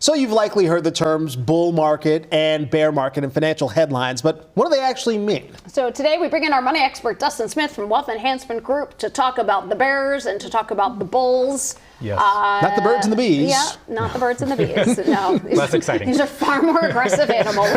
So you've likely heard the terms bull market and bear market in financial headlines, but what do they actually mean? So today we bring in our money expert, Dustin Smith from Wealth Enhancement Group, to talk about the bears and to talk about the bulls. Yes. Not the birds and the bees. Yeah, not the birds and the bees. No. Less exciting. These are far more aggressive animals.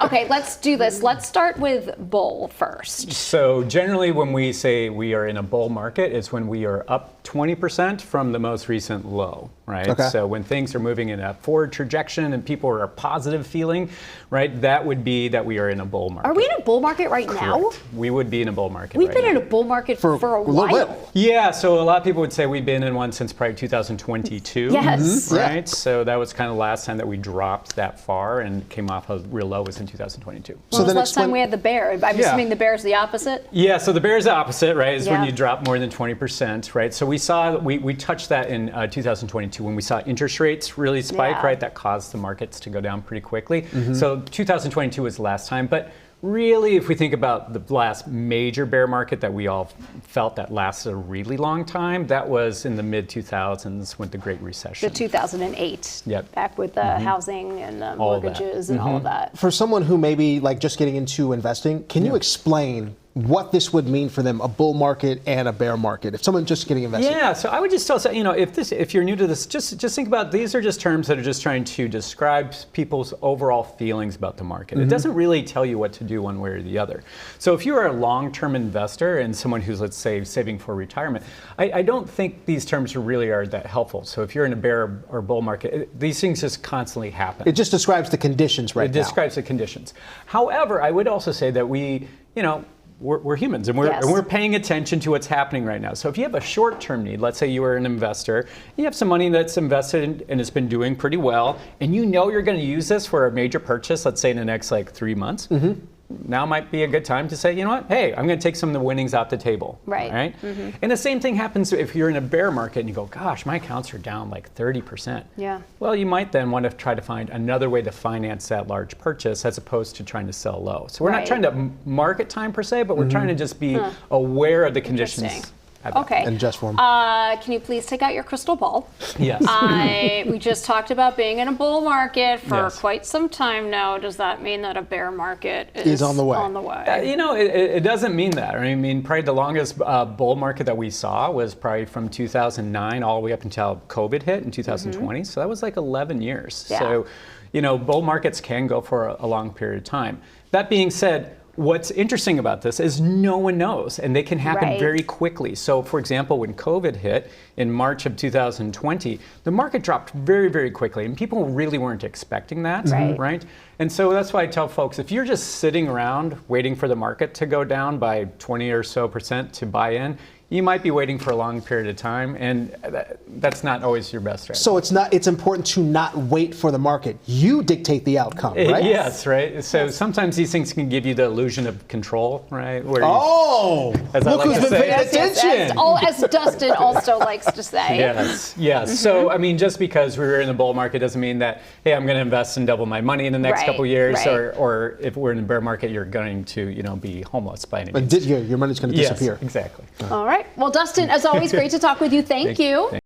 Okay, let's do this. Let's start with bull first. So generally when we say we are in a bull market, it's when we are up 20% from the most recent low, right? Okay. So when things are moving in a forward trajectory and people are positive feeling, right, that would be that we are in a bull market. Are we in a bull market right now? Correct. We would be in a bull market We've right been now. in a bull market for a little bit. while. Yeah, so a lot of people would say we've been in one since probably 2022. Yes. Right? Yeah. So that was kind of the last time that we dropped that far and came off a real low was in 2022. When So was then the last time we had the bear? I'm Yeah. assuming the bear's the opposite? Yeah, so the bear is the opposite, right? Is when Yeah. you drop more than 20%, right? So we touched that in 2022 when we saw interest rates really spike, Yeah. right? That caused the markets to go down pretty quickly. So 2022 was the last time, but really, if we think about the last major bear market that we all felt that lasted a really long time, that was in the mid-2000s with the Great Recession. The 2008, Yep. back with the housing and the All of that. mortgages and all of that. For someone who may be like just getting into investing, can you explain what this would mean for them, a bull market and a bear market, if someone just getting invested? Yeah, so I would just tell, if you're new to this, just think about these are just terms that are just trying to describe people's overall feelings about the market. It doesn't really tell you what to do one way or the other. So if you are a long-term investor and someone who's, let's say, saving for retirement, I don't think these terms really are that helpful. So if you're in a bear or bull market, these things just constantly happen. It just describes the conditions right now. It describes the conditions. However, I would also say that we're humans and Yes. we're paying attention to what's happening right now. So if you have a short-term need, let's say you are an investor, you have some money that's invested and it's been doing pretty well, and you know you're going to use this for a major purchase, let's say in the next 3 months. Now might be a good time to say, you know what, hey, I'm going to take some of the winnings off the table. Right. And the same thing happens if you're in a bear market and you go, gosh, my accounts are down 30%. Yeah. Well, you might then want to try to find another way to finance that large purchase as opposed to trying to sell low. So we're not Right. trying to market time per se, but we're trying to just be aware of the conditions. Interesting. at that Okay. And just form. Can you please take out your crystal ball? Yes. We just talked about being in a bull market for Yes. quite some time now. Does that mean that a bear market Is on the way. It doesn't mean that. I mean, probably the longest bull market that we saw was probably from 2009 all the way up until COVID hit in 2020. So that was 11 years. Yeah. So, bull markets can go for a long period of time. That being said, what's interesting about this is no one knows, and they can happen Right. very quickly. So, for example, when COVID hit in March of 2020, the market dropped very, very quickly, and people really weren't expecting that, Right. And so that's why I tell folks, if you're just sitting around waiting for the market to go down by 20 or so percent to buy in, you might be waiting for a long period of time, and that's not always your best strategy. So it's important to not wait for the market. You dictate the outcome, right? Yes, right. So sometimes these things can give you the illusion of control, right? Where as I look like who's to been say. paying attention. As Dustin also likes to say. Yes. So, I mean, just because we were in the bull market doesn't mean that, hey, I'm going to invest and double my money in the next Right, couple years, right. or if we're in a bear market, you're going to, be homeless by any means. But your money's going to disappear. Yes, exactly. All right. Well, Dustin, as always, great to talk with you. Thank you.